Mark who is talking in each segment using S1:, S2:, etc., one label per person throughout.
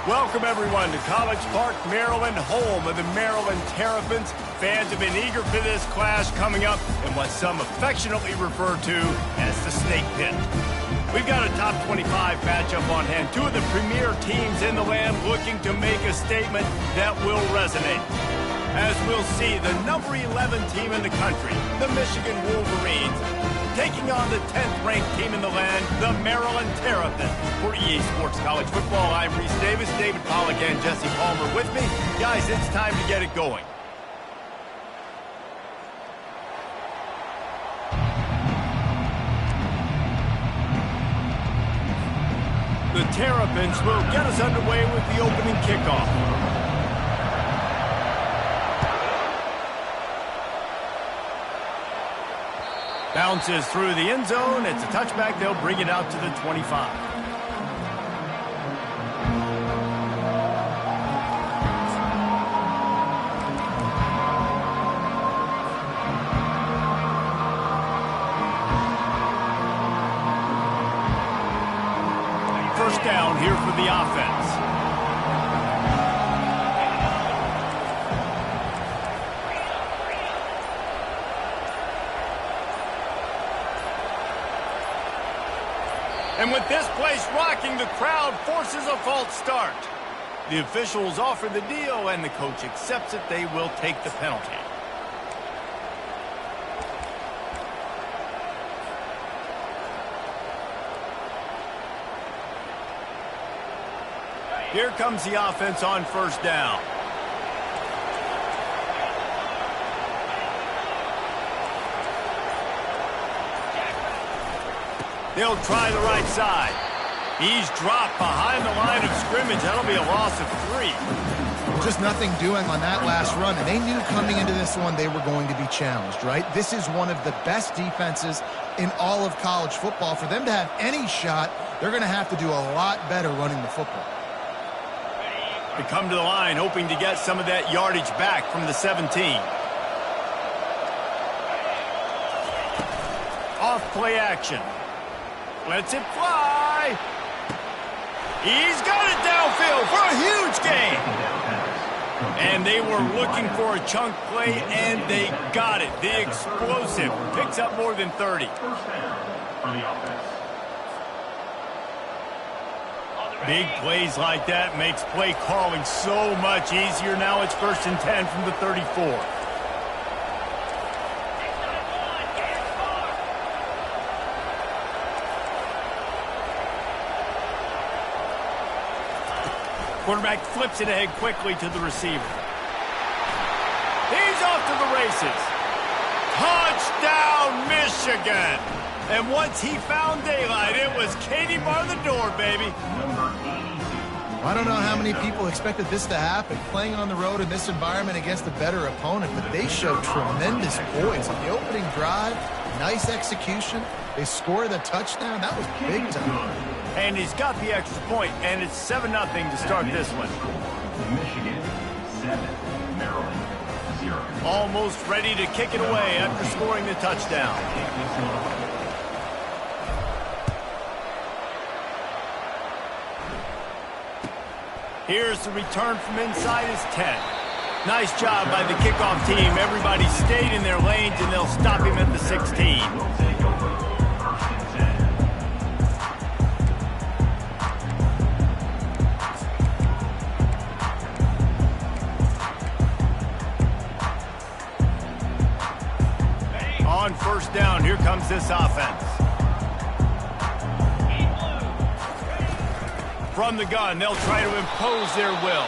S1: Welcome, everyone, to College Park, Maryland, home of the Maryland Terrapins. Fans have been eager for this clash coming up in what some affectionately refer to as the Snake Pit. We've got a top 25 matchup on hand. Two of the premier teams in the land looking to make a statement that will resonate. As we'll see, the number 11 team in the country, the Michigan Wolverines, taking on the 10th-ranked team in the land, the Maryland Terrapins. For EA Sports College Football, I'm Reese Davis, David Pollack, and Jesse Palmer with me. Guys, it's time to get it going. The Terrapins will get us underway with the opening kickoff. Bounces through the end zone. It's a touchback. They'll bring it out to the 25. First down here for the offense. And with this place rocking, the crowd forces a false start. The officials offer the deal, and the coach accepts it. They will take the penalty. Here comes the offense on first down. They'll try the right side. He's dropped behind the line of scrimmage. That'll be a loss of 3.
S2: Just nothing doing on that last run, and they knew coming into this one they were going to be challenged, right? This is one of the best defenses in all of college football. For them to have any shot, they're going to have to do a lot better running the football.
S1: They come to the line hoping to get some of that yardage back from the 17. Off play action. Lets it fly. He's got it downfield for a huge gain. And they were looking for a chunk play, and they got it. The explosive picks up more than 30. Big plays like that makes play calling so much easier. Now it's 1st and 10 from the 34. Quarterback flips it ahead quickly to the receiver. He's off to the races. Touchdown, Michigan! And once he found daylight, it was Katie bar the door, baby.
S2: I don't know how many people expected this to happen, playing on the road in this environment against a better opponent, but they showed tremendous poise on the opening drive. Nice execution. They scored a touchdown. That was big time.
S1: And he's got the extra point, and it's 7-0 to start this one.
S3: Michigan 7, Maryland 0.
S1: Almost ready to kick it away after scoring the touchdown. Here's the return from inside his 10. Nice job by the kickoff team. Everybody stayed in their lanes, and they'll stop him at the 16. On first down, here comes this offense. From the gun, they'll try to impose their will.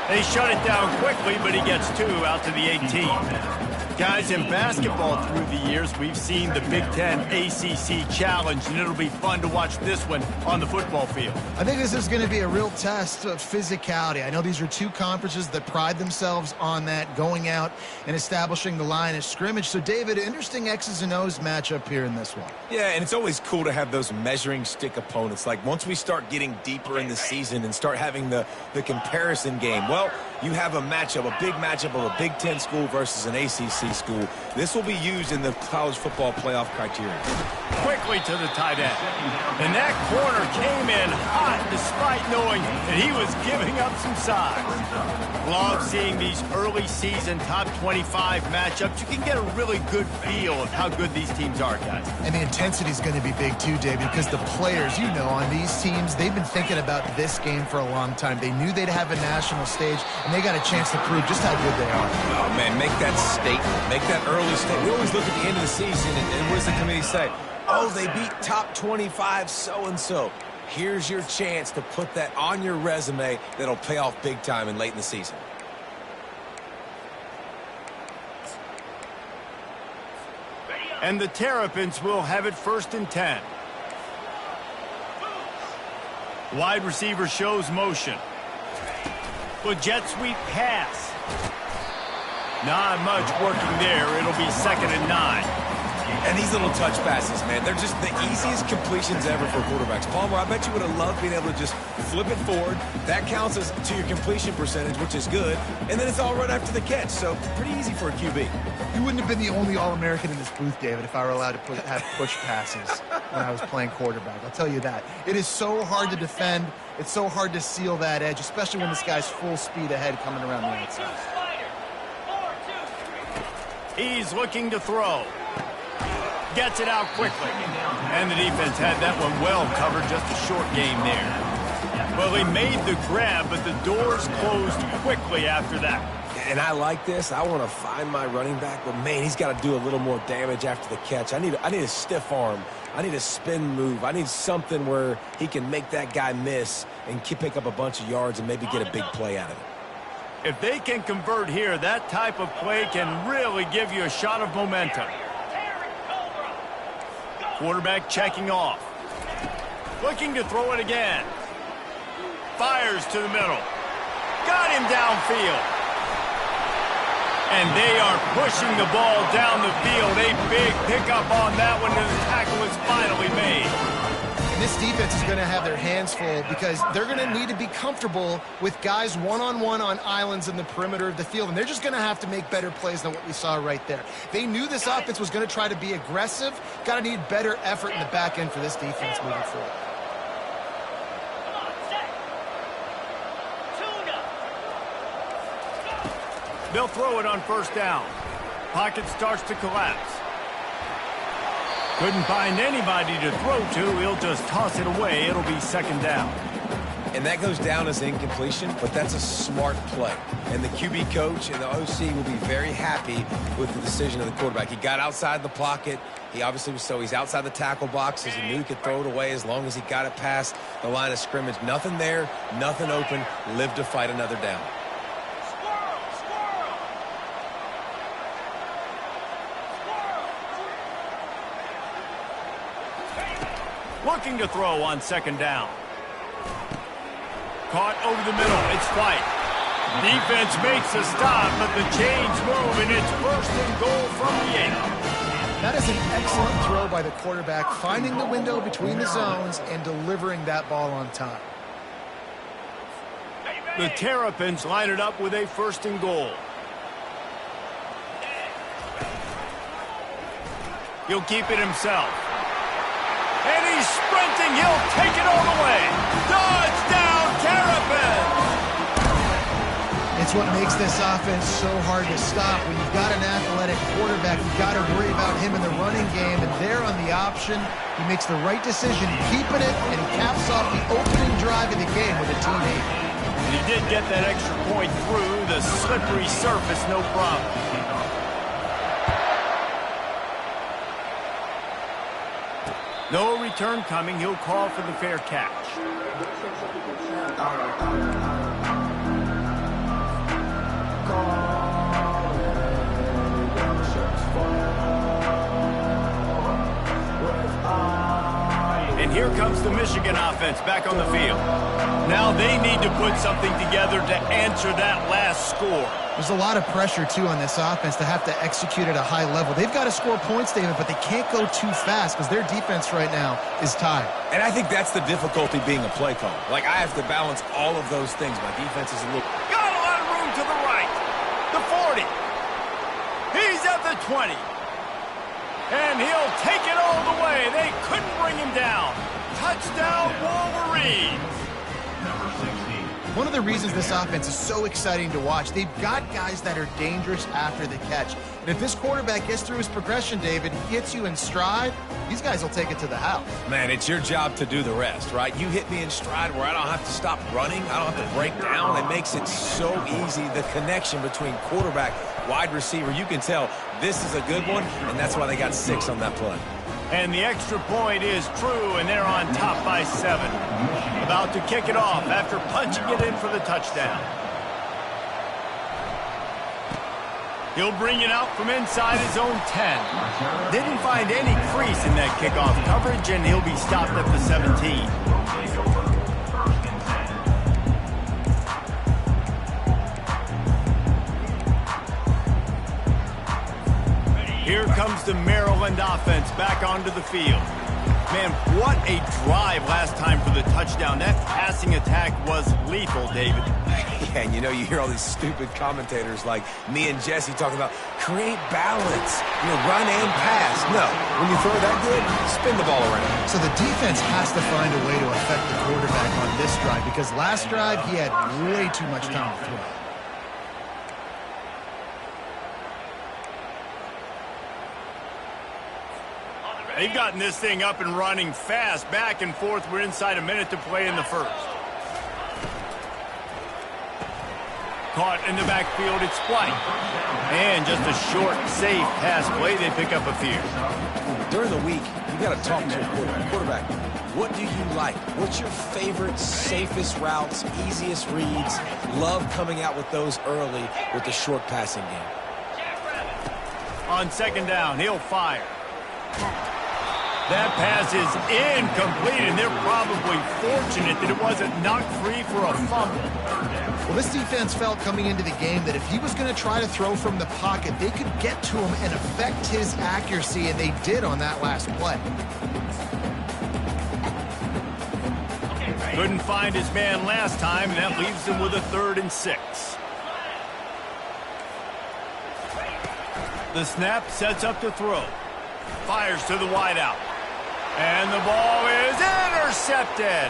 S1: They shut it down quickly, but he gets 2 out to the 18. Guys, in basketball through the years, we've seen the Big Ten ACC Challenge, and it'll be fun to watch this one on the football field.
S2: I think this is going to be a real test of physicality. I know these are two conferences that pride themselves on that, going out and establishing the line of scrimmage. So, David, interesting X's and O's matchup here in this one.
S4: Yeah, and it's always cool to have those measuring stick opponents. Like, once we start getting deeper in the season and start having the comparison game, well, Well, you have a matchup, a big matchup of a Big Ten school versus an ACC school. This will be used in the college football playoff criteria.
S1: Quickly to the tight end. And that corner came in hot despite knowing that he was giving up some size. Love seeing these early season top 25 matchups. You can get a really good feel of how good these teams are, guys.
S2: And the intensity is going to be big too, David, because the players, you know, on these teams, they've been thinking about this game for a long time. They knew they'd have a national stage, and they got a chance to prove just how good they are.
S4: Oh, man, make that statement. Make that early statement. We always look at the end of the season, and what does the committee say? Oh, they beat top 25 so-and-so. Here's your chance to put that on your resume that'll pay off big time and late in the season.
S1: And the Terrapins will have it 1st and 10. Wide receiver shows motion. With jet sweep pass. Not much working there. It'll be 2nd and 9.
S4: And these little touch passes, man, they're just the easiest completions ever for quarterbacks. Palmer, I bet you would have loved being able to just flip it forward. That counts as to your completion percentage, which is good. And then it's all right after the catch, so pretty easy for a QB.
S2: You wouldn't have been the only All-American in this booth, David, if I were allowed to have push passes when I was playing quarterback. I'll tell you that. It is so hard to defend. It's so hard to seal that edge, especially when this guy's full speed ahead coming around the outside.
S1: He's looking to throw. Gets it out quickly. And the defense had that one well covered, just a short game there. Well, he made the grab, but the doors closed quickly after that.
S4: And I like this. I want to find my running back, but, man, he's got to do a little more damage after the catch. I need a stiff arm. I need a spin move. I need something where he can make that guy miss and pick up a bunch of yards and maybe get a big play out of it.
S1: If they can convert here, that type of play can really give you a shot of momentum. Quarterback checking off. Looking to throw it again. Fires to the middle. Got him downfield. And they are pushing the ball down the field. A big pickup on that one, and the tackle is finally made.
S2: And this defense is going to have their hands full because they're going to need to be comfortable with guys one-on-one on islands in the perimeter of the field, and they're just going to have to make better plays than what we saw right there. They knew this offense was going to try to be aggressive. Got to need better effort in the back end for this defense moving forward.
S1: They'll throw it on 1st down. Pocket starts to collapse. Couldn't find anybody to throw to. He'll just toss it away. It'll be 2nd down.
S4: And that goes down as incompletion, but that's a smart play. And the QB coach and the OC will be very happy with the decision of the quarterback. He got outside the pocket. He obviously was he's outside the tackle boxes. He knew he could throw it away as long as he got it past the line of scrimmage. Nothing there, nothing open. Live to fight another down.
S1: Looking to throw on 2nd down. Caught over the middle. It's White. Defense makes a stop, but the chains move, and it's 1st and goal from the 8.
S2: That is an excellent throw by the quarterback, finding the window between the zones and delivering that ball on time.
S1: The Terrapins line it up with a 1st and goal. He'll keep it himself. And he's sprinting. He'll take it all the way. Touchdown, Terrapins!
S2: It's what makes this offense so hard to stop. When you've got an athletic quarterback, you've got to worry about him in the running game. And there on the option, he makes the right decision, keeping it, and he caps off the opening drive of the game with a teammate.
S1: And he did get that extra point through the slippery surface, no problem. No return coming. He'll call for the fair catch. And here comes the Michigan offense back on the field. Now they need to put something together to answer that last score.
S2: There's a lot of pressure, too, on this offense to have to execute at a high level. They've got to score points, David, but they can't go too fast because their defense right now is tired.
S4: And I think that's the difficulty being a play caller. Like, I have to balance all of those things. My defense is a little...
S1: Got a lot 20. And he'll take it all the way. They couldn't bring him down. Touchdown, Wolverines.
S3: Number 16.
S2: One of the reasons this offense is so exciting to watch, they've got guys that are dangerous after the catch. And if this quarterback gets through his progression, David, gets you in stride, these guys will take it to the house.
S4: Man, it's your job to do the rest, right? You hit me in stride where I don't have to stop running. I don't have to break down. It makes it so easy. The connection between quarterback, wide receiver, you can tell this is a good one, and that's why they got 6 on that play.
S1: And the extra point is true, and they're on top by 7. About to kick it off after punching it in for the touchdown. He'll bring it out from inside his own 10. Didn't find any crease in that kickoff coverage, and he'll be stopped at the 17. Here comes the Maryland offense back onto the field. Man, what a drive last time for the touchdown. That passing attack was lethal, David.
S4: Yeah, and you hear all these stupid commentators like me and Jesse talking about create balance, run and pass. No, when you throw that good, spin the ball around.
S2: So the defense has to find a way to affect the quarterback on this drive because last drive he had way too much time to throw.
S1: They've gotten this thing up and running fast, back and forth. We're inside a minute to play in the first. Caught in the backfield, it's White. And just a short, safe pass play. They pick up a few.
S4: During the week, you got to talk to a quarterback. What do you like? What's your favorite, safest routes, easiest reads? Love coming out with those early with the short passing game.
S1: On second down, he'll fire. That pass is incomplete, and they're probably fortunate that it wasn't knocked free for a fumble.
S2: Well, this defense felt coming into the game that if he was going to try to throw from the pocket, they could get to him and affect his accuracy, and they did on that last play.
S1: Couldn't find his man last time, and that leaves him with a 3rd and 6. The snap sets up to throw. Fires to the wideout. And the ball is intercepted.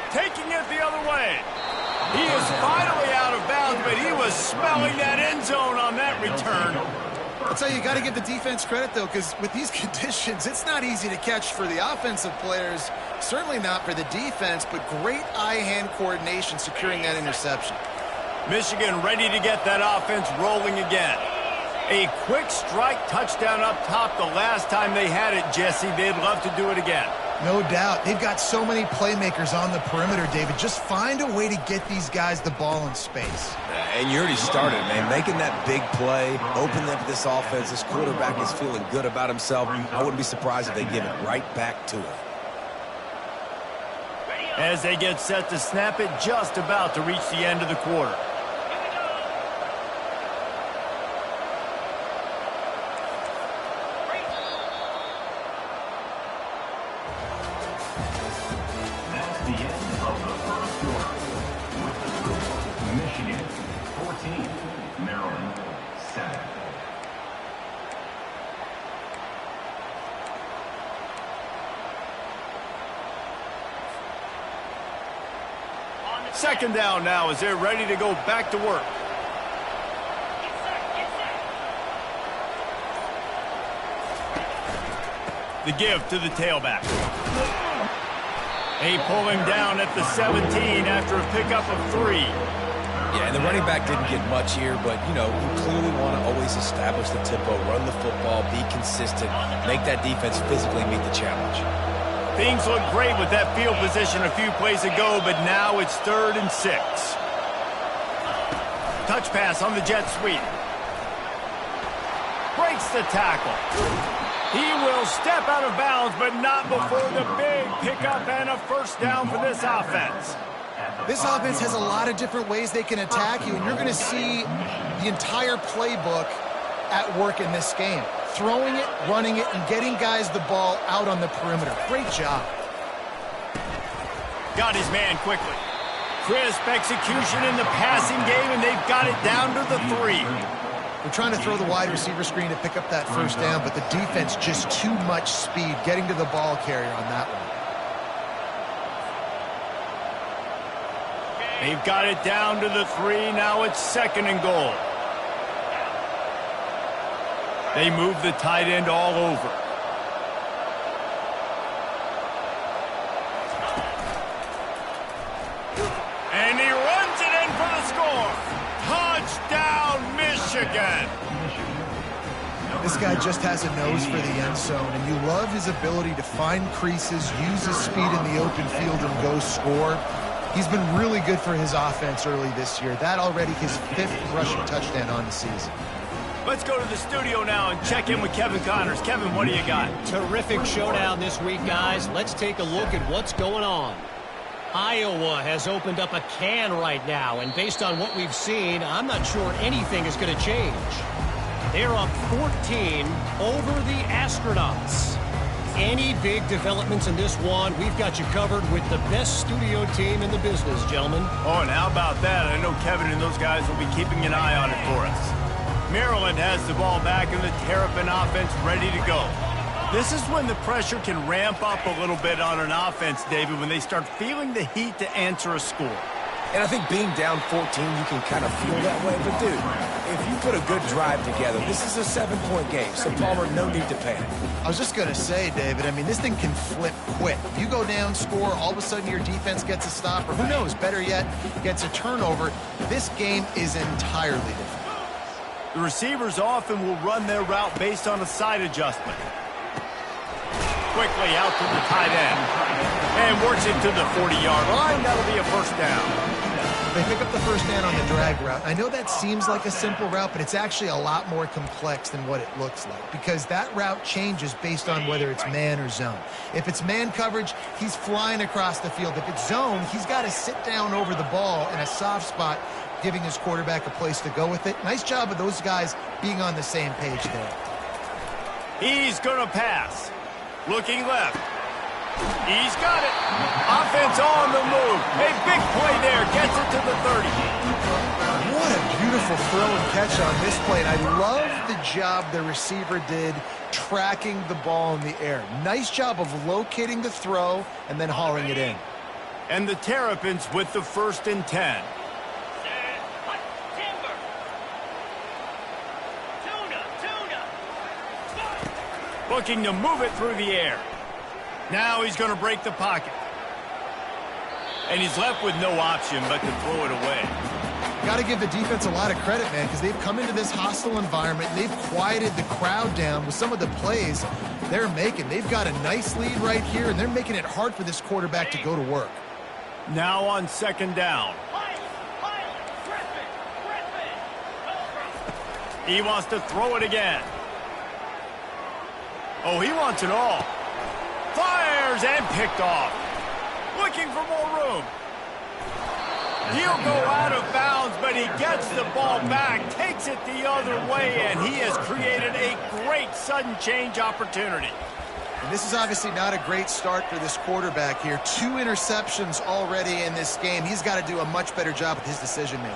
S1: Taking it the other way. He is finally out of bounds, but he was smelling that end zone on that return.
S2: I'll tell you, you got to give the defense credit, though, because with these conditions, it's not easy to catch for the offensive players. Certainly not for the defense, but great eye-hand coordination securing that interception.
S1: Michigan ready to get that offense rolling again. A quick strike touchdown up top the last time they had it, Jesse. They'd love to do it again.
S2: No doubt. They've got so many playmakers on the perimeter, David. Just find a way to get these guys the ball in space.
S4: And you already started, man. Making that big play, opening up this offense. This quarterback is feeling good about himself. I wouldn't be surprised if they give it right back to him.
S1: As they get set to snap it, just about to reach the end of the quarter.
S3: The end of the first quarter. With the score, Michigan 14, Maryland 7.
S1: Second down now as they're ready to go back to work. The give to the tailback. They pull him down at the 17 after a pickup of 3.
S4: Yeah, and the running back didn't get much here, but, you clearly want to always establish the tempo, run the football, be consistent, make that defense physically meet the challenge.
S1: Things look great with that field position a few plays ago, but now it's 3rd and 6. Touch pass on the jet sweep. Breaks the tackle. He will step out of bounds, but not before the big pickup and a first down for this offense.
S2: This offense has a lot of different ways they can attack you, and you're going to see the entire playbook at work in this game. Throwing it, running it, and getting guys the ball out on the perimeter. Great job.
S1: Got his man quickly. Crisp execution in the passing game, and they've got it down to the 3.
S2: They're trying to throw the wide receiver screen to pick up that first down, but the defense just too much speed getting to the ball carrier on that one.
S1: They've got it down to the 3. Now it's 2nd and goal. They move the tight end all over. And he runs it in for the score. Touchdown, Michigan.
S2: This guy just has a nose for the end zone, and you love his ability to find creases, use his speed in the open field, and go score. He's been really good for his offense early this year. That already his 5th rushing touchdown on the season.
S1: Let's go to the studio now and check in with Kevin Connors. Kevin, what do you got?
S5: Terrific showdown this week, guys. Let's take a look at what's going on. Iowa has opened up a can right now, and based on what we've seen, I'm not sure anything is going to change. They're up 14 over the Astronauts. Any big developments in this one, we've got you covered with the best studio team in the business, gentlemen.
S1: Oh, and how about that? I know Kevin and those guys will be keeping an eye on it for us. Maryland has the ball back and the Terrapin offense ready to go. This is when the pressure can ramp up a little bit on an offense, David, when they start feeling the heat to answer a score.
S4: And I think being down 14, you can kind of feel that way. But, dude, if you put a good drive together, this is a 7-point game. So, Palmer, no need to panic.
S2: I was just going to say, David, I mean, this thing can flip quick. You go down, score, all of a sudden your defense gets a stop, or who knows, better yet, gets a turnover. This game is entirely different.
S1: The receivers often will run their route based on a side adjustment. Quickly out to the tight end. And works it to the 40-yard line. That'll be a first down.
S2: They pick up the first down on the drag route. I know that seems like a simple route, but it's actually a lot more complex than what it looks like, because that route changes based on whether it's man or zone. If it's man coverage, he's flying across the field. If it's zone, he's got to sit down over the ball in a soft spot, giving his quarterback a place to go with it. Nice job of those guys being on the same page there.
S1: He's going to pass. Looking left. He's got it. Offense on the move. A big play there. Gets it to the 30.
S2: What a beautiful throw and catch on this play. And I love the job the receiver did tracking the ball in the air. Nice job of locating the throw and then hauling it in.
S1: And the Terrapins with the 1st and 10. Looking to move it through the air. Now he's going to break the pocket. And he's left with no option but to throw it away.
S2: Got to give the defense a lot of credit, man, because they've come into this hostile environment. They've quieted the crowd down with some of the plays they're making. They've got a nice lead right here, and they're making it hard for this quarterback to go to work.
S1: Now on 2nd down. He wants to throw it again. Oh, he wants it all. Fires and picked off. Looking for more room. He'll go out of bounds, but he gets the ball back, takes it the other way, and he has created a great sudden change opportunity.
S2: And this is obviously not a great start for this quarterback here. 2 interceptions already in this game. He's got to do a much better job with his decision-making.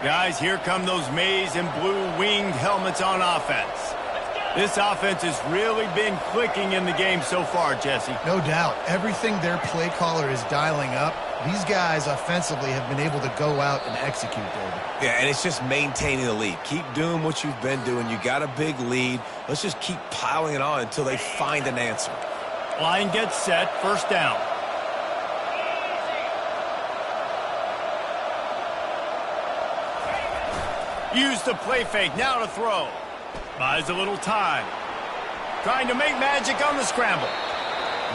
S1: Guys, here come those maize and blue winged helmets on offense. This offense has really been clicking in the game so far, Jesse.
S2: No doubt. Everything their play caller is dialing up, these guys offensively have been able to go out and execute, David.
S4: Yeah, and it's just maintaining the lead. Keep doing what you've been doing. You got a big lead. Let's just keep piling it on until they find an answer.
S1: Line gets set. 1st down. Use the play fake. Now to throw. Buys a little time. Trying to make magic on the scramble.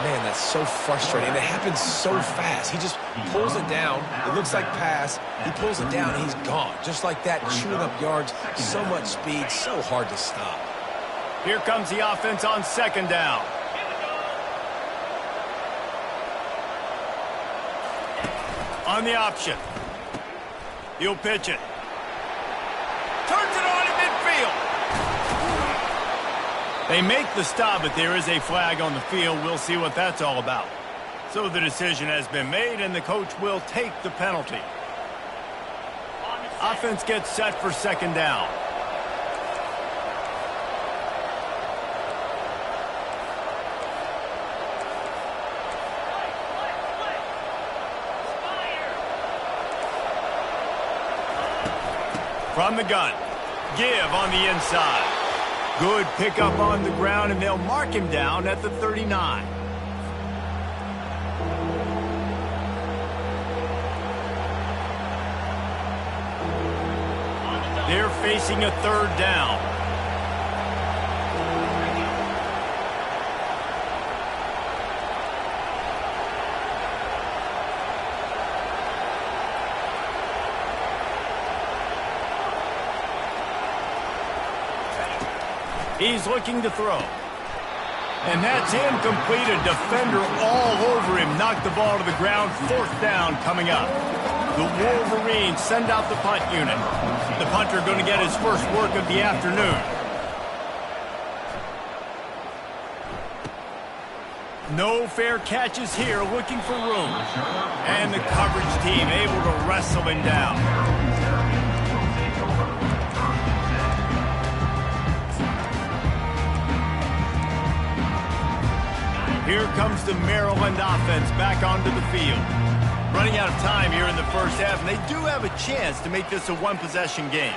S4: Man, that's so frustrating. It happens so fast. He just pulls it down. It looks like pass. He pulls it down, and he's gone. Just like that, chewing up yards. So much speed, so hard to stop.
S1: Here comes the offense on 2nd down. On the option. He'll pitch it. Turns it on in midfield. They make the stop, but there is a flag on the field. We'll see what that's all about. So the decision has been made, and the coach will take the penalty.
S6: On the
S1: Offense gets set for second down. From the gun, give on the inside. Good pickup on the ground, and they'll mark him down at the 39. They're facing a third down. He's looking to throw. And that's incomplete. A defender all over him. Knocked the ball to the ground. Fourth down coming up. The Wolverines send out the punt unit. The punter going to get his first work of the afternoon. No fair catches here, looking for room. And the coverage team able to wrestle him down. Here comes the Maryland offense back onto the field. Running out of time here in the first half, and they do have a chance to make this a one-possession game.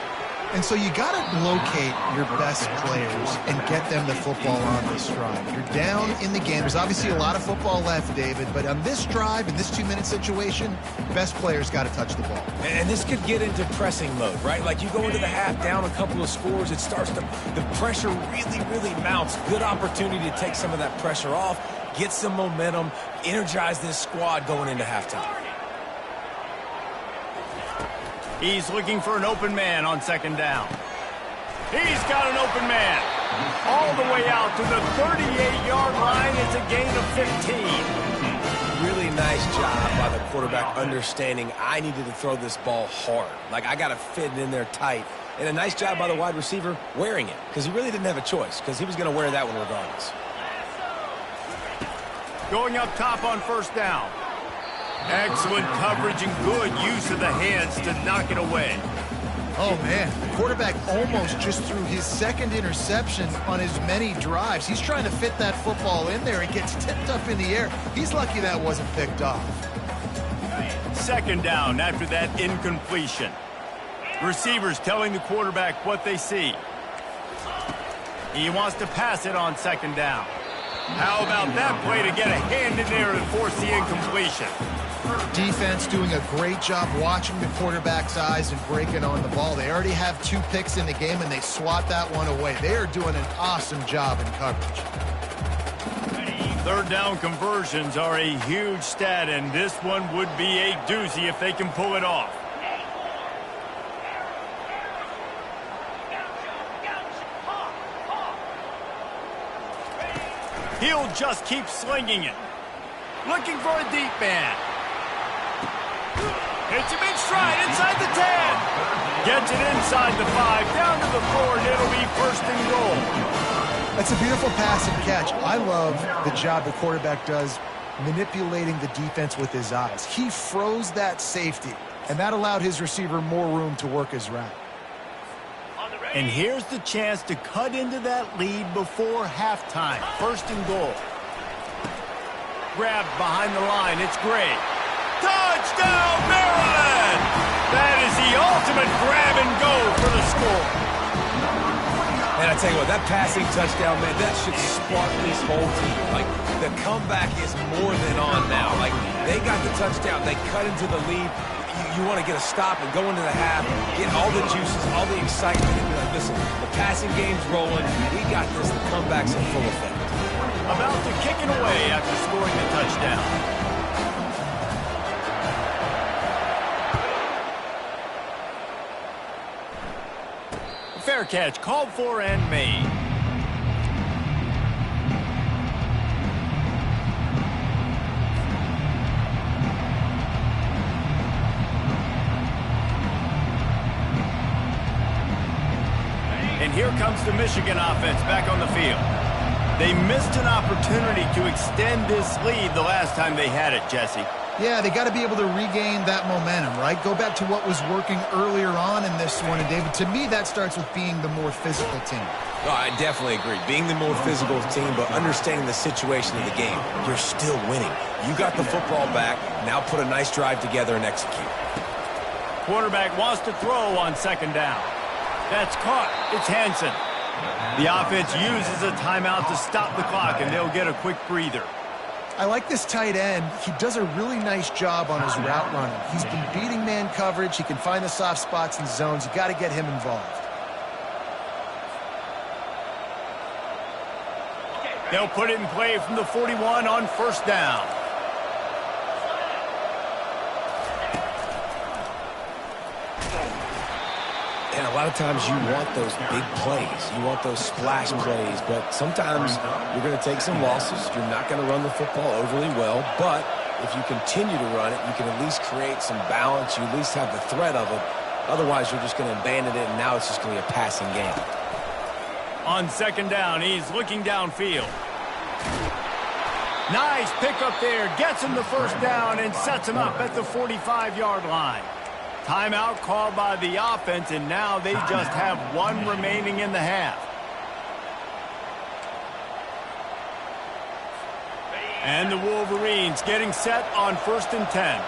S2: And so you got to locate your best players and get them the football on this drive. You're down in the game. There's obviously a lot of football left, David, but on this drive, in this 2-minute situation, best players got to touch the ball.
S4: And this could get into pressing mode, right? Like you go into the half down a couple of scores, it starts to, the pressure really mounts. Good opportunity to take some of that pressure off, get some momentum, energize this squad going into halftime.
S1: He's looking for an open man on second down. He's got an open man. All the way out to the 38-yard line. It's a gain of 15.
S4: Really nice job by the quarterback understanding I needed to throw this ball hard. Like I got to fit it in there tight. And a nice job by the wide receiver wearing it, because he really didn't have a choice, because he was going to wear that one regardless.
S1: Going up top on first down. Excellent coverage and good use of the hands to knock it away.
S2: Oh, man. The quarterback almost just threw his second interception on as many drives. He's trying to fit that football in there. It gets tipped up in the air. He's lucky that wasn't picked off.
S1: Second down after that incompletion. Receivers telling the quarterback what they see. He wants to pass it on second down. How about that play to get a hand in there and force the incompletion?
S2: Defense doing a great job watching the quarterback's eyes and breaking on the ball. They already have 2 picks in the game, and they swat that one away. They are doing an awesome job in coverage.
S1: Third down conversions are a huge stat, and this one would be a doozy if they can pull it off. He'll just keep slinging it. Looking for a deep man. Hits him in stride inside the 10. Gets it inside the 5, down to the 4, and it'll be first and goal.
S2: That's a beautiful pass and catch. I love the job the quarterback does manipulating the defense with his eyes. He froze that safety, and that allowed his receiver more room to work his route.
S1: And here's the chance to cut into that lead before halftime. First and goal. Grabbed behind the line. It's great. Touchdown, Maryland! That is the ultimate grab and go for the score.
S4: And I tell you what, that passing touchdown, man, that should spark this whole team. Like, the comeback is more than on now. Like, they got the touchdown. They cut into the lead. You want to get a stop and go into the half, get all the juices, all the excitement, and be like, listen, the passing game's rolling. We got this. The comeback's in full effect.
S1: About to kick it away after scoring the touchdown. Fair catch called for and made. And here comes the Michigan offense back on the field. They missed an opportunity to extend this lead the last time they had it, Jesse.
S2: Yeah, they got to be able to regain that momentum, right? Go back to what was working earlier on in this one. And, David, to me, that starts with being the more physical team.
S4: No, I definitely agree. Being the more physical team, but understanding the situation of the game. You're still winning. You got the football back. Now put a nice drive together and execute.
S1: Quarterback wants to throw on second down. That's caught. It's Hansen. The offense uses a timeout to stop the clock, and they'll get a quick breather.
S2: I like this tight end. He does a really nice job on his route running. He's been beating man coverage. He can find the soft spots and zones. You got to get him involved.
S1: They'll put it in play from the 41 on first down.
S4: And a lot of times you want those big plays. You want those splash plays. But sometimes you're going to take some losses. You're not going to run the football overly well. But if you continue to run it, you can at least create some balance. You at least have the threat of it. Otherwise, you're just going to abandon it, and now it's just going to be a passing game.
S1: On second down, he's looking downfield. Nice pickup there. Gets him the first down and sets him up at the 45-yard line. Timeout called by the offense, and now they just have one remaining in the half. And the Wolverines getting set on 1st and 10.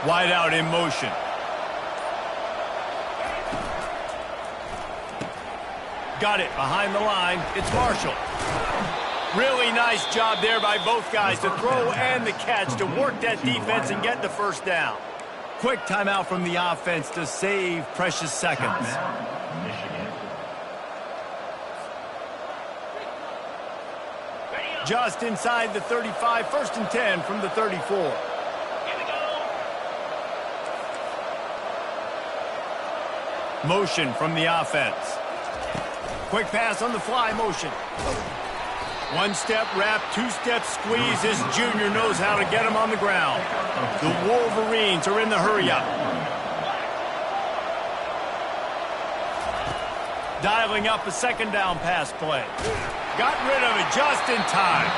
S1: Wide out in motion. Got it behind the line. It's Marshall. Really nice job there by both guys to throw and the catch to work that defense and get the first down. Quick timeout from the offense to save precious seconds. Just inside the 35, 1st and 10 from the 34. Motion from the offense. Quick pass on the fly motion. One step wrap, 2-step squeeze. This junior knows how to get him on the ground. The Wolverines are in the hurry-up. Dialing up a second down pass play. Got rid of it just in time.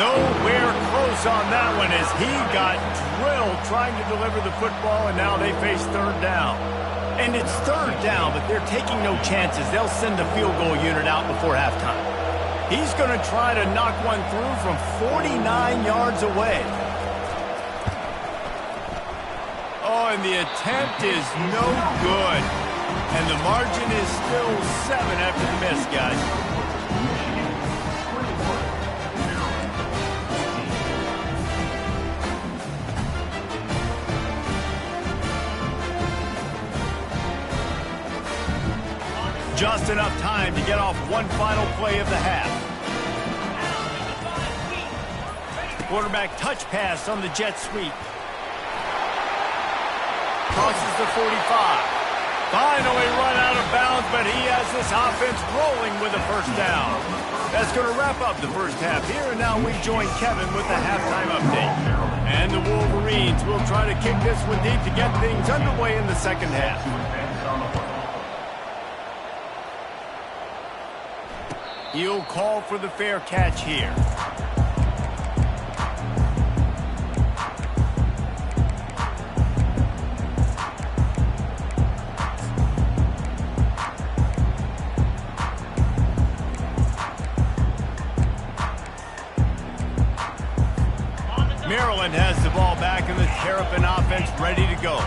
S1: Nowhere close on that one as he got drilled trying to deliver the football, and now they face third down. And it's third down, but they're taking no chances. They'll send the field goal unit out before halftime. He's going to try to knock one through from 49 yards away. Oh, and the attempt is no good. And the margin is still 7 after the miss, guys. Just enough time to get off one final play of the half. Quarterback touch pass on the jet sweep. Crosses the 45. Finally run out of bounds, but he has this offense rolling with a first down. That's going to wrap up the first half here, and now we join Kevin with the halftime update. And the Wolverines will try to kick this one deep to get things underway in the second half. He'll call for the fair catch here. Maryland has the ball back and the Terrapin offense ready to go.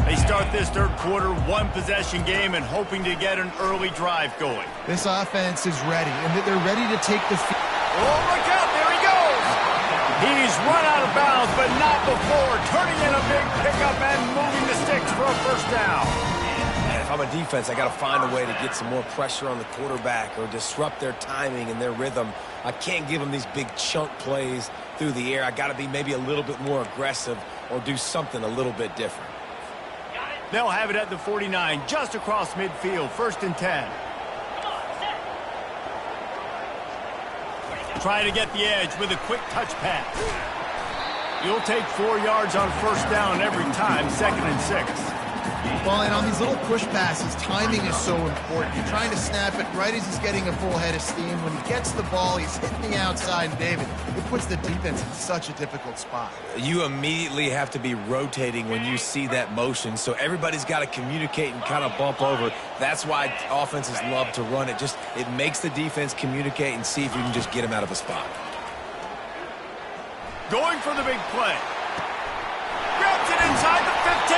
S1: They start this third quarter, one-possession game, and hoping to get an early drive going.
S2: This offense is ready, and they're ready to take the field.
S1: Oh, look out, there he goes! He's run out of bounds, but not before, turning in a big pickup and moving the sticks for a first down.
S4: Man, if I'm a defense, I got to find a way to get some more pressure on the quarterback or disrupt their timing and their rhythm. I can't give them these big chunk plays through the air. I got to be maybe a little bit more aggressive or do something a little bit different.
S1: They'll have it at the 49, just across midfield, 1st and 10. Trying to get the edge with a quick touch pass. You'll take 4 yards on first down every time, 2nd and 6.
S2: Well, and on these little push passes, timing is so important. You're trying to snap it right as he's getting a full head of steam. When he gets the ball, he's hitting the outside, and David, it puts the defense in such a difficult spot.
S4: You immediately have to be rotating when you see that motion, so everybody's got to communicate and kind of bump over. That's why offenses love to run it. It makes the defense communicate and see if you can just get him out of a spot.
S1: Going for the big play. Grabs it inside the 15.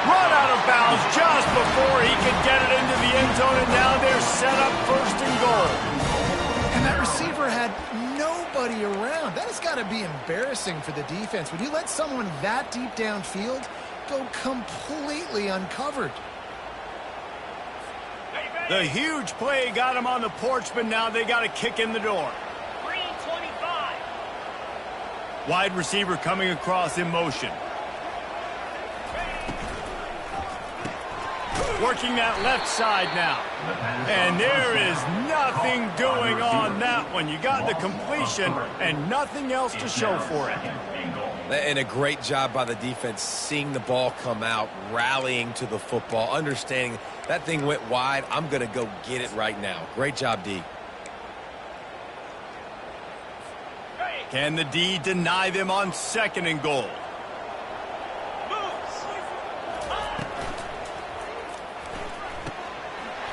S1: Run out of bounds just before he could get it into the end zone, and now they're set up first and goal.
S2: And that receiver had nobody around. That has got to be embarrassing for the defense. When you let someone that deep downfield go completely uncovered.
S1: The huge play got him on the porch, but now they got to kick in the door.
S6: 325.
S1: Wide receiver coming across in motion. Working that left side now. And there is nothing doing on that one. You got the completion and nothing else to show for it.
S4: And a great job by the defense seeing the ball come out, rallying to the football, understanding that thing went wide. I'm going to go get it right now. Great job, D.
S1: Can the D deny them on second and goal?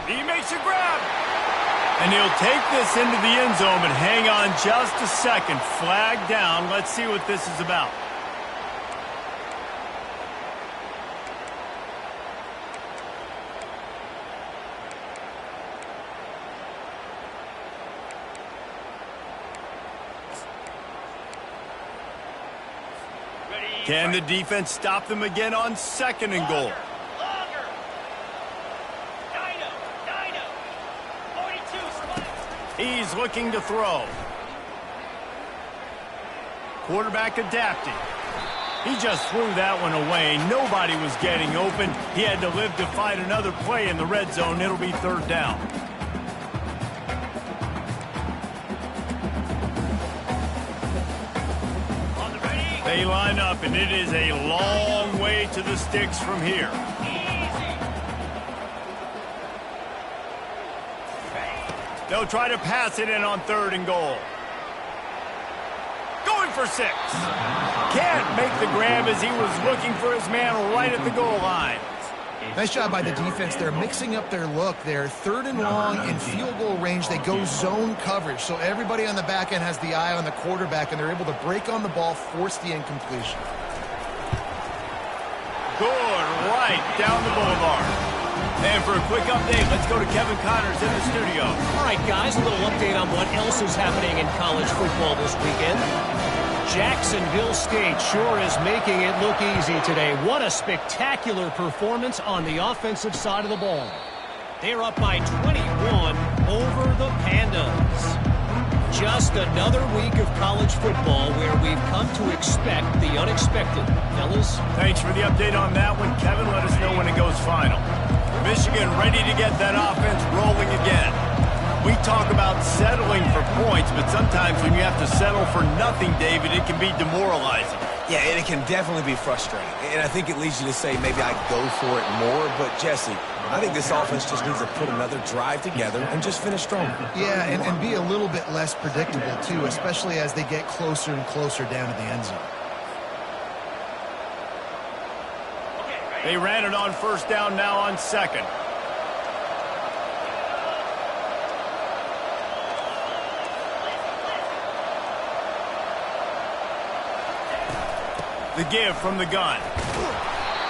S1: He makes a grab. And he'll take this into the end zone, but hang on just a second. Flag down. Let's see what this is about. Can the defense stop them again on second and goal? He's looking to throw. Quarterback adapting. He just threw that one away. Nobody was getting open. He had to live to fight another play in the red zone. It'll be third down. They line up, and it is a long way to the sticks from here. They'll try to pass it in on third and goal. Going for 6. Can't make the grab as he was looking for his man right at the goal line.
S2: Nice job by the defense. They're mixing up their look. They're third and long in field goal range. They go zone coverage, so everybody on the back end has the eye on the quarterback, and they're able to break on the ball, force the incompletion.
S1: Good right down the boulevard. And for a quick update, let's go to Kevin Connors in the studio.
S5: All right, guys, a little update on what else is happening in college football this weekend. Jacksonville State sure is making it look easy today. What a spectacular performance on the offensive side of the ball. They're up by 21 over the Pandas. Just another week of college football where we've come to expect the unexpected. Fellas?
S1: Thanks for the update on that one, Kevin. Let us know when it goes final. Michigan ready to get that offense rolling again. We talk about settling for points, but sometimes when you have to settle for nothing, David, it can be demoralizing.
S4: Yeah, and it can definitely be frustrating. And I think it leads you to say maybe I go for it more. But, Jesse, I think this offense just needs to put another drive together and just finish stronger.
S2: Yeah, and be a little bit less predictable, too, especially as they get closer and closer down to the end zone.
S1: They ran it on first down, now on second. The give from the gun.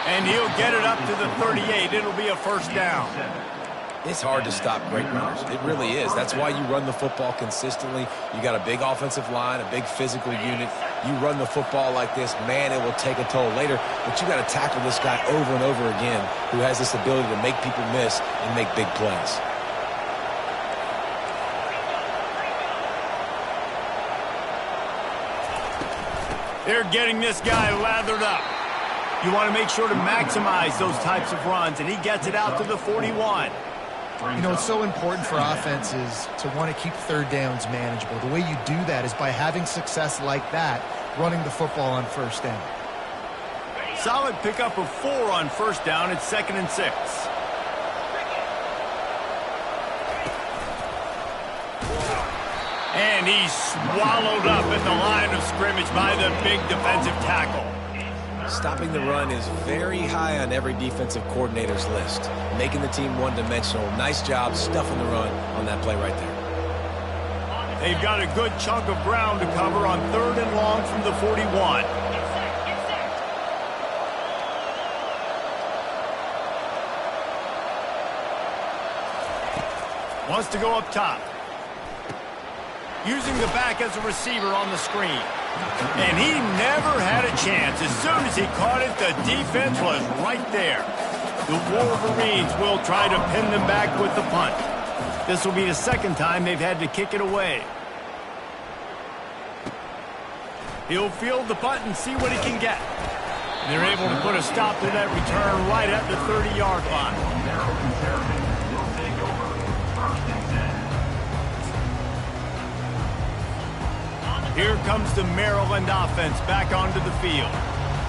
S1: And he'll get it up to the 38. It'll be a first down.
S4: It's hard to stop great runners. It really is. That's why you run the football consistently. You got a big offensive line, a big physical unit. You run the football like this, man, it will take a toll later. But you got to tackle this guy over and over again who has this ability to make people miss and make big plays.
S1: They're getting this guy lathered up. You want to make sure to maximize those types of runs, and he gets it out to the 41.
S2: You know, it's so important for offenses to want to keep third downs manageable. The way you do that is by having success like that, running the football on first down.
S1: Solid pickup of 4 on first down. It's 2nd and 6. And he's swallowed up at the line of scrimmage by the big defensive tackle.
S4: Stopping the run is very high on every defensive coordinator's list. Making the team one-dimensional. Nice job stuffing the run on that play right there.
S1: They've got a good chunk of ground to cover on 3rd and long from the 41. Wants to go up top. Using the back as a receiver on the screen. And he never had a chance. As soon as he caught it, the defense was right there. The Wolverines will try to pin them back with the punt. This will be the 2nd time they've had to kick it away. He'll field the punt and see what he can get. They're able to put a stop to that return right at the 30-yard line. Here comes the Maryland offense back onto the field.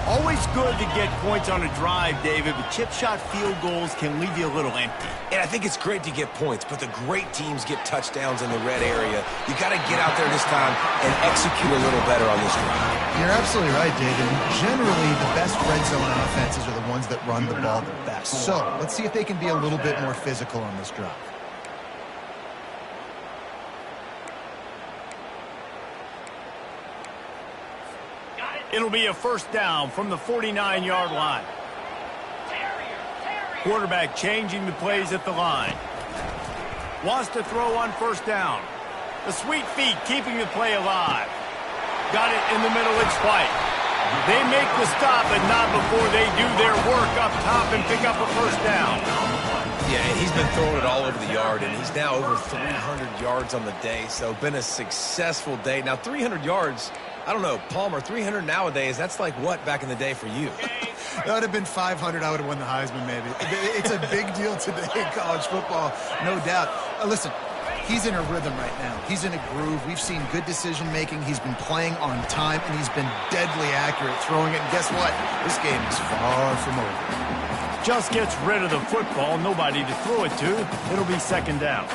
S1: Always good to get points on a drive, David, but chip shot field goals can leave you a little empty.
S4: And I think it's great to get points, but the great teams get touchdowns in the red area. You got to get out there this time and execute a little better on this drive.
S2: You're absolutely right, David. Generally, the best red zone offenses are the ones that run the ball the best. So let's see if they can be a little bit more physical on this drive.
S1: It'll be a first down from the 49-yard line. Quarterback changing the plays at the line. Wants to throw on first down. The sweet feet keeping the play alive. Got it in the middle, it's White. They make the stop, but not before they do their work up top and pick up a first down.
S4: Yeah, and he's been throwing it all over the yard, and he's now over 300 yards on the day, so been a successful day. Now, 300 yards, I don't know, Palmer, 300 nowadays, that's like what back in the day for you?
S2: That would have been 500. I would have won the Heisman, maybe. It's a big deal today in college football, no doubt. Listen, he's in a rhythm right now. He's in a groove. We've seen good decision-making. He's been playing on time, and he's been deadly accurate throwing it. And guess what? This game is far from over.
S1: Just gets rid of the football, nobody to throw it to. It'll be 2nd down.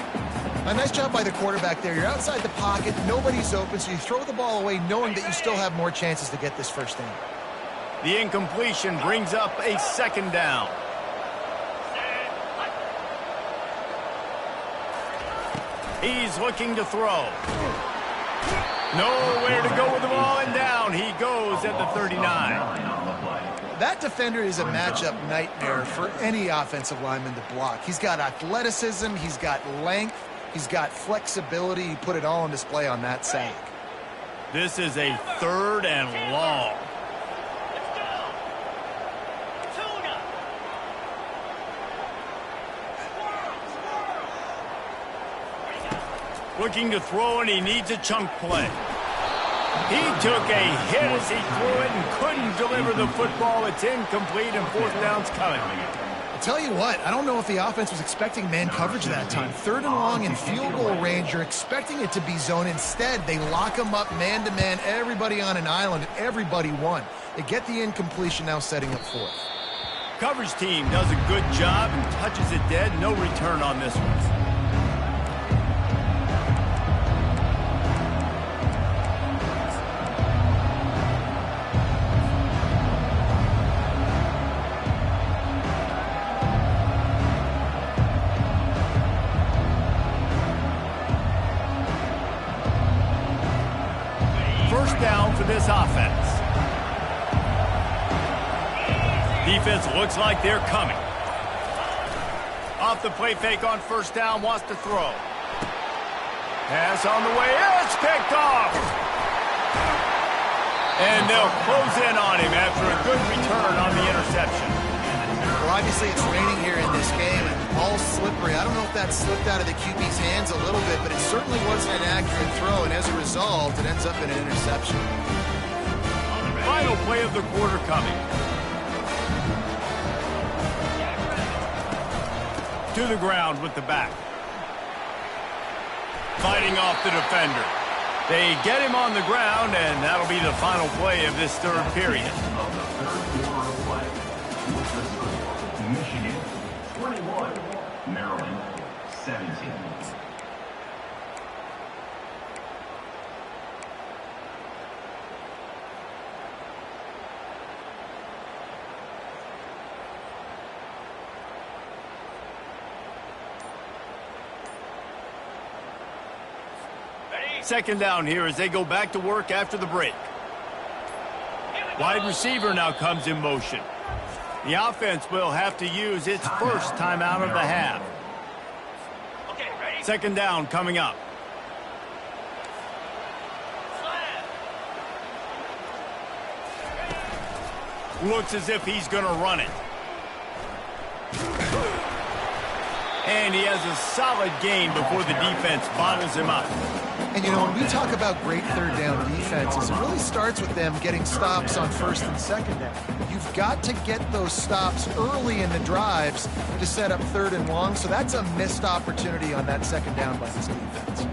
S2: A nice job by the quarterback there. You're outside the pocket, nobody's open, so you throw the ball away knowing that you still have more chances to get this first down.
S1: The incompletion brings up a 2nd down. He's looking to throw. Nowhere to go with the ball, and down he goes at the 39.
S2: That defender is a matchup nightmare for any offensive lineman to block. He's got athleticism, he's got length, he's got flexibility. He put it all on display on that sack.
S1: This is a 3rd and long. Looking to throw, and he needs a chunk play. He took a hit as he threw it and couldn't deliver the football. It's incomplete, and 4th down's coming.
S2: I'll tell you what, I don't know if the offense was expecting man coverage that time. 3rd and long in field goal range, you're expecting it to be zone. Instead, they lock them up man-to-man, everybody on an island, and everybody won. They get the incompletion, now setting up 4th.
S1: Coverage team does a good job and touches it dead. No return on this one. Down for this offense. Defense looks like they're coming. Off the play fake on first down, wants to throw. Pass on the way, it's picked off. And they'll close in on him after a good return on the interception.
S2: Well, obviously it's raining here in this game, and all slippery. I don't know if that slipped out of the QB's hands a little bit, but it certainly wasn't an accurate throw, and as a result, it ends up in an interception.
S1: Final play of the quarter coming. To the ground with the back. Fighting off the defender. They get him on the ground, and that'll be the final play of this 3rd period.
S3: 17.
S1: Second down here as they go back to work after the break. Wide receiver now comes in motion. The offense will have to use its first timeout of the half. Second down coming up. Looks as if he's going to run it. And he has a solid gain before the defense bottles him up.
S2: And, you know, when we talk about great third down defenses, it really starts with them getting stops on first and second down. You've got to get those stops early in the drives to set up third and long, so that's a missed opportunity on that second down by this defense.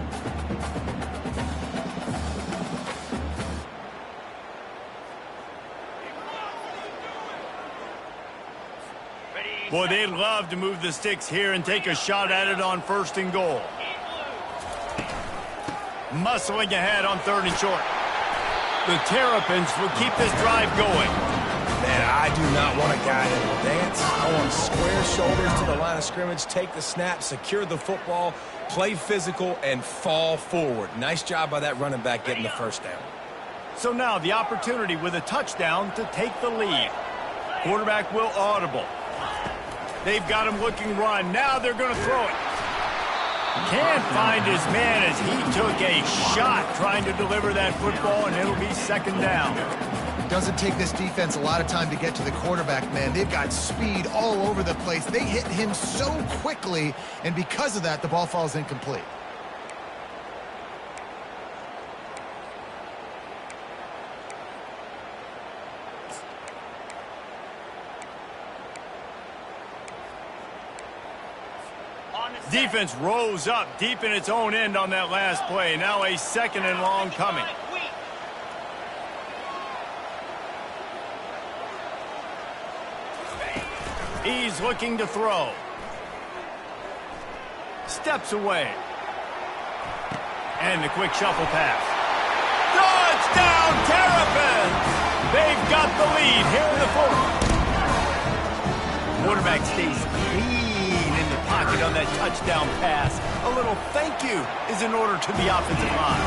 S1: Boy, they'd love to move the sticks here and take a shot at it on first and goal. Muscling ahead on third and short. The Terrapins will keep this drive going.
S4: Man, I do not want a guy that will dance. I want square shoulders to the line of scrimmage, take the snap, secure the football, play physical, and fall forward. Nice job by that running back getting the first down.
S1: So now the opportunity with a touchdown to take the lead. Quarterback will audible. They've got him looking run. Now they're going to throw it. Can't find his man as he took a shot trying to deliver that football, and it'll be second down.
S2: It doesn't take this defense a lot of time to get to the quarterback, man. They've got speed all over the place. They hit him so quickly, and because of that, the ball falls incomplete.
S1: Defense rose up deep in its own end on that last play. Now a second and long coming. He's looking to throw. Steps away. And the quick shuffle pass. Touchdown, Terrapins! They've got the lead here in the fourth. Quarterback stays clean in the pocket on that touchdown pass. A little thank you is in order to the offensive line.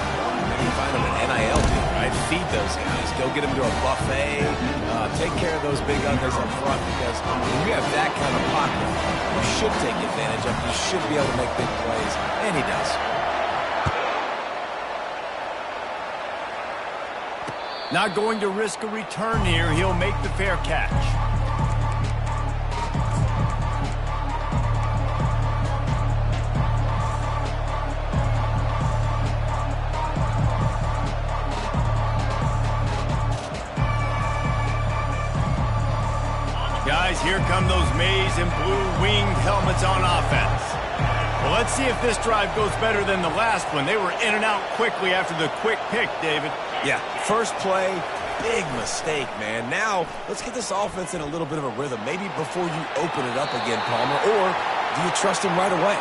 S4: Maybe find them an NIL deal, right? Feed those guys. Go get them to a buffet. Take care of those big uglies up front, because when you have that kind of pocket, you should take advantage of. You should be able to make big plays, and he does.
S1: Not going to risk a return here. He'll make the fair catch. Guys, here come those maize and blue winged helmets on offense. Well, let's see if this drive goes better than the last one. They were in and out quickly after the quick pick, David.
S4: Yeah, first play, big mistake, man. Now, let's get this offense in a little bit of a rhythm. Maybe before you open it up again, Palmer, or do you trust him right away?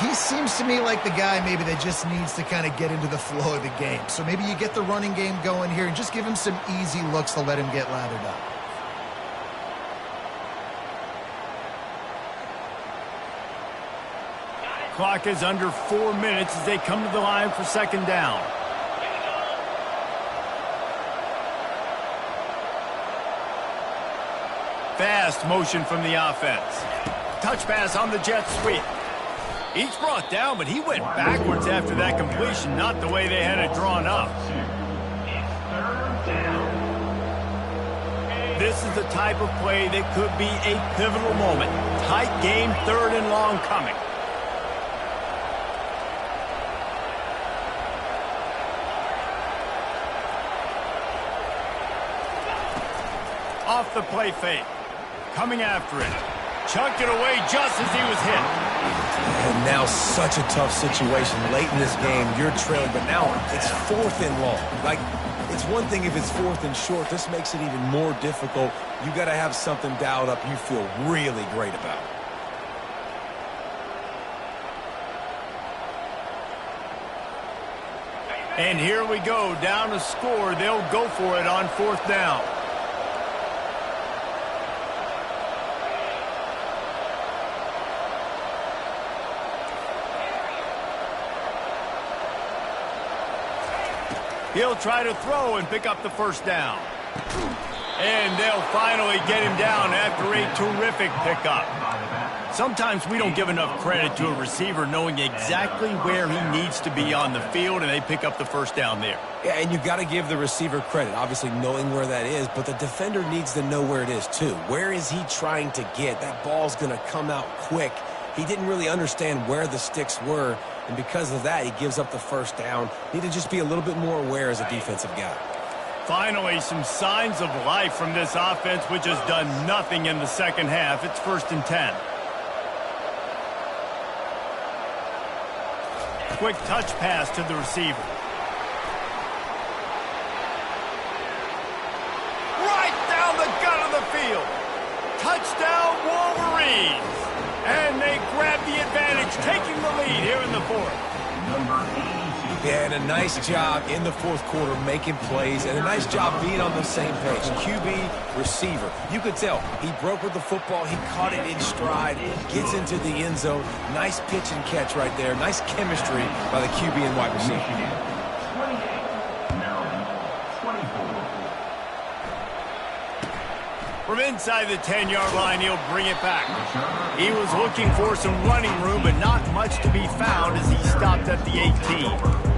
S2: He seems to me like the guy maybe that just needs to kind of get into the flow of the game. So maybe you get the running game going here and just give him some easy looks to let him get lathered up.
S1: Clock is under 4 minutes as they come to the line for second down. Fast motion from the offense. Touch pass on the jet sweep. Each brought down, but he went backwards after that completion, not the way they had it drawn up. This is the type of play that could be a pivotal moment. Tight game, third and long coming. Off the play fake. Coming after it. Chucked it away just as he was hit.
S4: And now such a tough situation. Late in this game, you're trailing, but now it's fourth and long. Like, it's one thing if it's fourth and short. This makes it even more difficult. You got to have something dialed up you feel really great about.
S1: And here we go, down a score. They'll go for it on 4th down. He'll try to throw and pick up the 1st down. And they'll finally get him down after a terrific pickup. Sometimes we don't give enough credit to a receiver knowing exactly where he needs to be on the field, and they pick up the 1st down there.
S4: Yeah, and you got to give the receiver credit, obviously knowing where that is, but the defender needs to know where it is too. Where is he trying to get? That ball's going to come out quick. He didn't really understand where the sticks were, and because of that, he gives up the 1st down. Need to just be a little bit more aware as a defensive guy.
S1: Finally, some signs of life from this offense, which has done nothing in the 2nd half. It's 1st and 10. Quick touch pass to the receiver. Right down the gut of the field. Touchdown, Wolverines. And they grab the advantage, taking the lead here in the 4th.
S3: Number 82.
S4: Yeah, and a nice job in the 4th quarter making plays, and a nice job being on the same page. QB, receiver. You could tell he broke with the football. He caught it in stride, gets into the end zone. Nice pitch and catch right there. Nice chemistry by the QB and wide receiver.
S3: 28. Maryland, 24.
S1: From inside the 10-yard line, he'll bring it back. He was looking for some running room, but not much to be found as he stopped at the 18.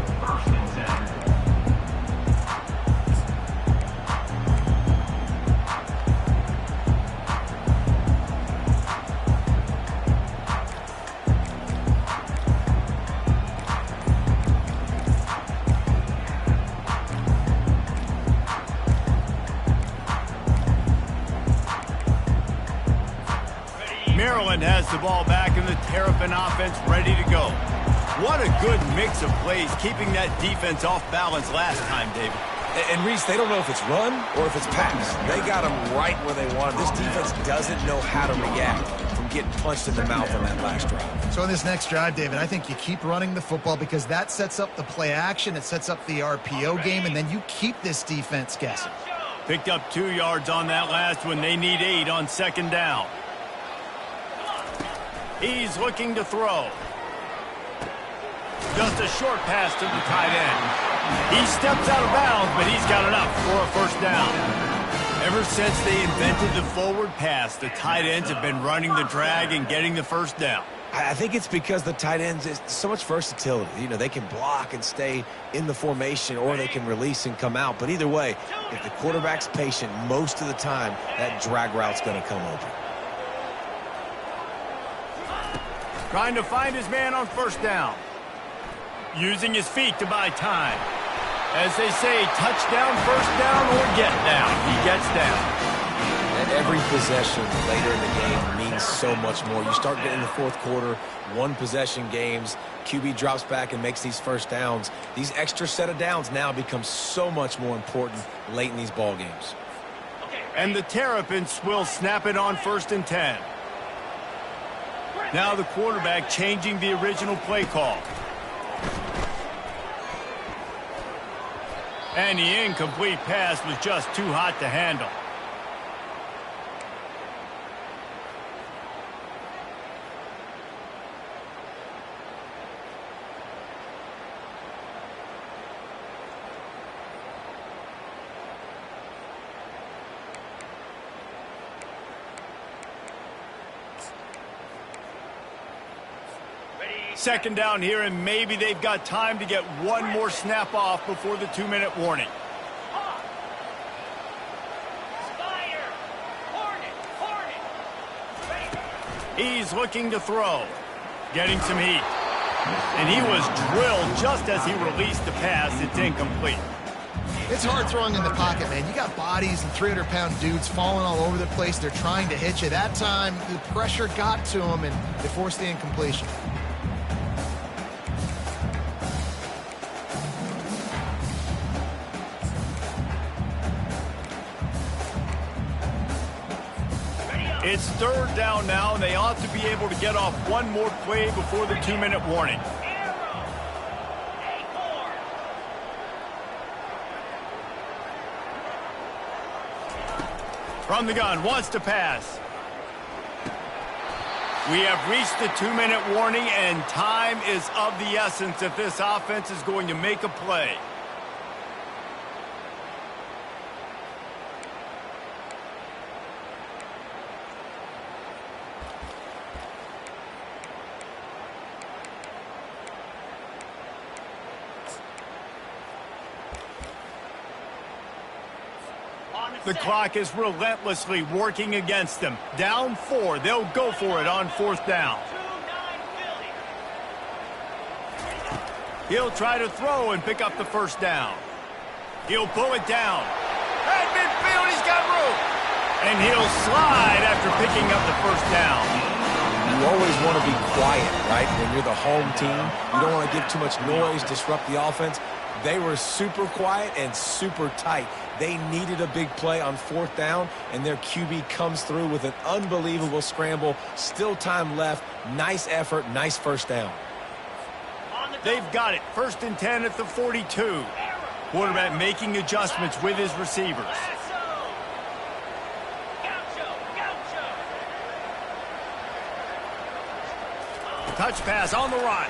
S1: Maryland has the ball back and the Terrapin offense ready to go. What a good mix of plays, keeping that defense off balance last time, David.
S4: And Reese, they don't know if it's run or if it's pass. They got them right where they want them. This defense doesn't know how to react from getting punched in the mouth on that last drive.
S2: So in this next drive, David, I think you keep running the football because that sets up the play action, it sets up the RPO game, and then you keep this defense guessing.
S1: Picked up 2 yards on that last one. They need 8 on 2nd down. He's looking to throw. Just a short pass to the tight end. He steps out of bounds, but he's got enough for a 1st down. Ever since they invented the forward pass, the tight ends have been running the drag and getting the 1st down.
S4: I think it's because the tight ends is so much versatility. You know, they can block and stay in the formation, or they can release and come out. But either way, if the quarterback's patient most of the time, that drag route's going to come open.
S1: Trying to find his man on 1st down. Using his feet to buy time. As they say, touchdown, 1st down, or get down. He gets down.
S4: And every possession later in the game means so much more. You start getting the 4th quarter, 1-possession games. QB drops back and makes these 1st downs. These extra set of downs now become so much more important late in these ball games.
S1: And the Terrapins will snap it on 1st and 10. Now the quarterback changing the original play call. And the incomplete pass was just too hot to handle. Second down here, and maybe they've got time to get one more snap off before the 2-minute warning. He's looking to throw, getting some heat. And he was drilled just as he released the pass. It's incomplete.
S2: It's hard throwing in the pocket, man. You got bodies and 300-pound dudes falling all over the place. They're trying to hit you. That time, the pressure got to him, and they forced the incompletion.
S1: It's 3rd down now, and they ought to be able to get off one more play before the 2-minute warning. From the gun, wants to pass. We have reached the 2-minute warning, and time is of the essence if this offense is going to make a play. The clock is relentlessly working against them. Down 4. They'll go for it on 4th down. He'll try to throw and pick up the 1st down. He'll pull it down. At midfield, he's got room. And he'll slide after picking up the 1st down.
S4: You always want to be quiet, right? When you're the home team, you don't want to give too much noise, disrupt the offense. They were super quiet and super tight. They needed a big play on 4th down, and their QB comes through with an unbelievable scramble. Still time left. Nice effort, nice 1st down.
S1: They've got it. 1st and 10 at the 42. Quarterback making adjustments with his receivers. Touch pass on the run.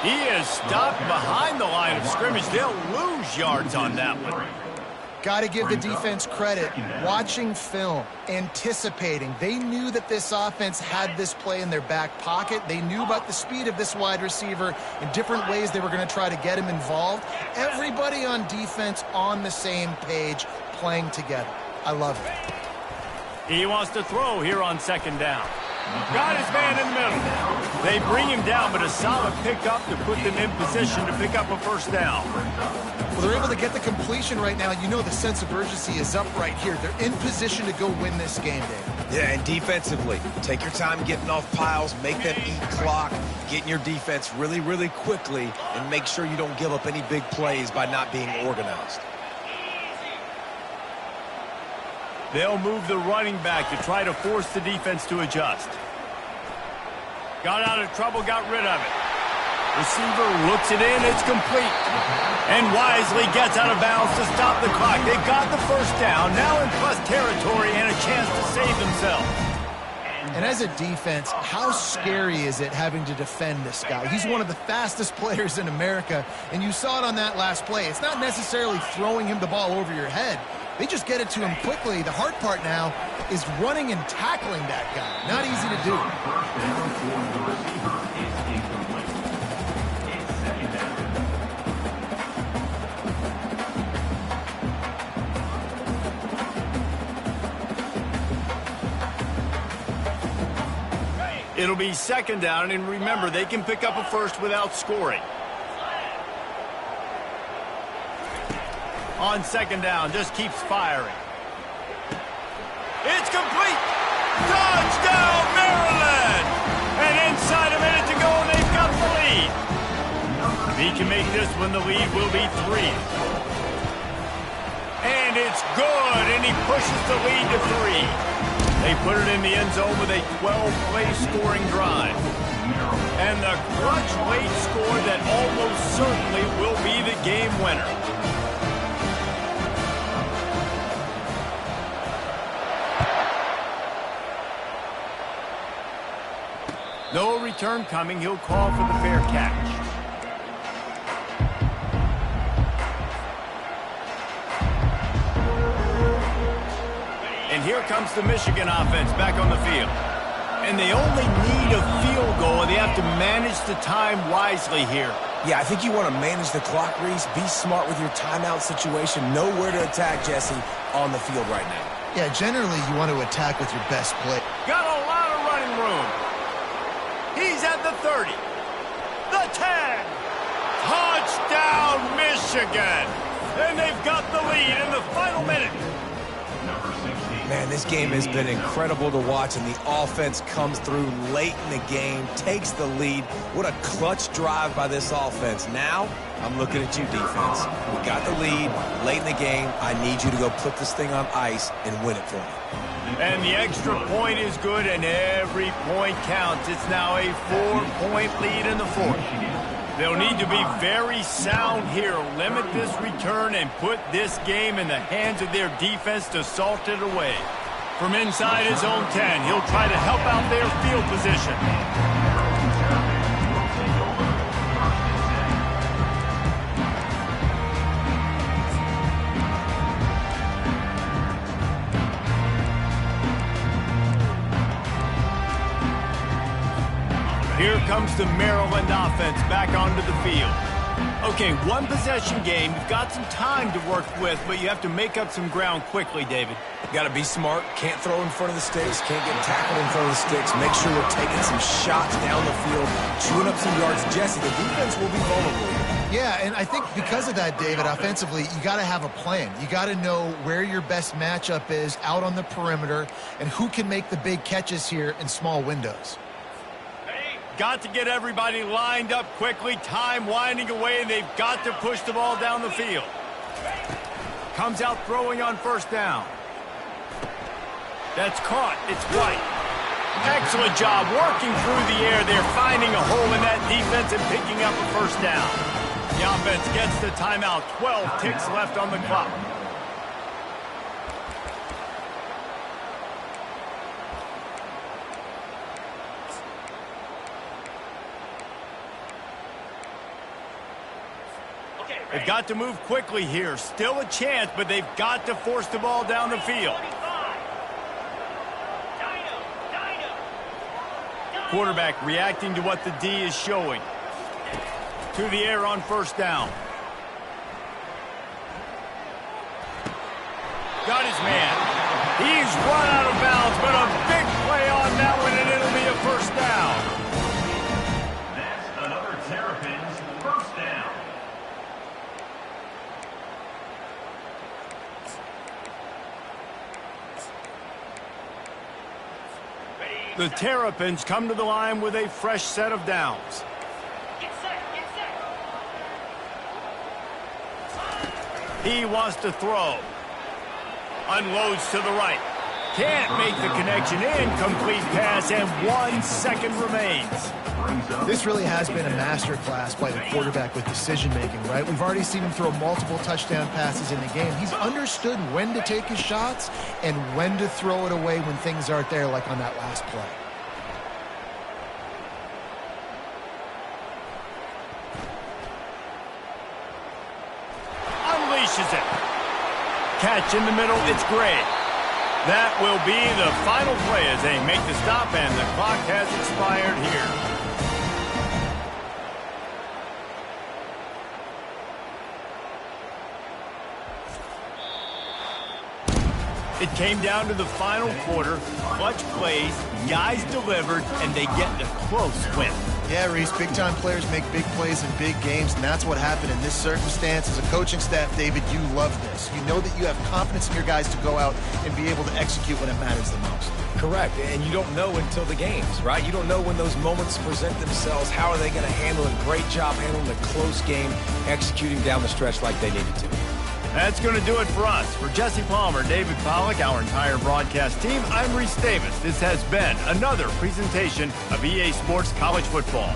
S1: He is stopped behind the line of scrimmage. They'll lose yards on that one.
S2: Got to give the defense credit. Watching film, anticipating. They knew that this offense had this play in their back pocket. They knew about the speed of this wide receiver in different ways they were going to try to get him involved. Everybody on defense on the same page, playing together. I love it.
S1: He wants to throw here on 2nd down. Got his man in the middle. They bring him down, but a solid pickup to put them in position to pick up a 1st down.
S2: Well, they're able to get the completion right now. You know the sense of urgency is up right here. They're in position to go win this game, Dave.
S4: Yeah, and defensively, take your time getting off piles, make them eat clock, get in your defense really, really quickly, and make sure you don't give up any big plays by not being organized.
S1: They'll move the running back to try to force the defense to adjust. Got out of trouble, got rid of it. Receiver looks it in, it's complete. And wisely gets out of bounds to stop the clock. They've got the 1st down, now in plus territory and a chance to save themselves.
S2: And as a defense, how scary is it having to defend this guy? He's one of the fastest players in America, and you saw it on that last play. It's not necessarily throwing him the ball over your head. They just get it to him quickly. The hard part now is running and tackling that guy. Not easy to do.
S3: 1st down for the receiver is incomplete. It's 2nd down.
S1: It'll be 2nd down, and remember, they can pick up a 1st without scoring. On 2nd down, just keeps firing. It's complete! Touchdown, Maryland! And inside a minute to go, and they've got the lead. If he can make this one, the lead will be 3. And it's good, and he pushes the lead to 3. They put it in the end zone with a 12-play scoring drive. And the clutch late score that almost certainly will be the game winner. No return coming. He'll call for the fair catch. And here comes the Michigan offense back on the field. And they only need a field goal, and they have to manage the time wisely here.
S4: Yeah, I think you want to manage the clock, Reese. Be smart with your timeout situation. Know where to attack, Jesse, on the field right now.
S2: Yeah, generally you want to attack with your best play.
S1: Got a lot of running room. He's at the 30. The 10. Touchdown, Michigan. And they've got the lead in the final minute.
S4: Man, this game has been incredible to watch, and the offense comes through late in the game, takes the lead. What a clutch drive by this offense. Now, I'm looking at you, defense. We got the lead late in the game. I need you to go put this thing on ice and win it for me.
S1: And the extra point is good, and every point counts. It's now a 4-point lead in the 4th. They'll need to be very sound here. Limit this return and put this game in the hands of their defense to salt it away. From inside his own 10, he'll try to help out their field position. Here comes the Maryland offense back onto the field. Okay, one possession game. You've got some time to work with, but you have to make up some ground quickly, David.
S4: Got to be smart. Can't throw in front of the sticks. Can't get tackled in front of the sticks. Make sure we're taking some shots down the field, chewing up some yards. Jesse, the defense will be vulnerable here.
S2: Yeah, and I think because of that, David, offensively, you got to have a plan. You got to know where your best matchup is out on the perimeter and who can make the big catches here in small windows.
S1: Got to get everybody lined up quickly. Time winding away, and they've got to push the ball down the field. Comes out throwing on first down. That's caught. It's White. Excellent job working through the air. They're finding a hole in that defense and picking up a first down. The offense gets the timeout. 12 ticks left on the clock. They've got to move quickly here. Still a chance, but they've got to force the ball down the field. Quarterback reacting to what the D is showing. To the air on first down. Got his man. He's run out of bounds, but a big play on that one, and it'll be a first down.
S3: That's another Terrapins first down.
S1: The Terrapins come to the line with a fresh set of downs.
S6: Get set, get set.
S1: He wants to throw. Unloads to the right. Can't make the connection. Incomplete pass, and 1 second remains.
S2: This really has been a masterclass by the quarterback with decision-making, right? We've already seen him throw multiple touchdown passes in the game. He's understood when to take his shots and when to throw it away when things aren't there, like on that last play.
S1: Unleashes it. Catch in the middle. It's great. That will be the final play as they make the stop, and the clock has expired here. It came down to the final quarter. Clutch plays, guys delivered, and they get the close win.
S2: Yeah, Reese, big-time players make big plays in big games, and that's what happened in this circumstance. As a coaching staff, David, you love this. You know that you have confidence in your guys to go out and be able to execute when it matters the most.
S4: Correct, and you don't know until the games, right? You don't know when those moments present themselves. How are they going to handle it? Great job handling the close game, executing down the stretch like they needed to.
S1: That's going to do it for us. For Jesse Palmer, David Pollack, our entire broadcast team, I'm Reese Davis. This has been another presentation of EA Sports College Football.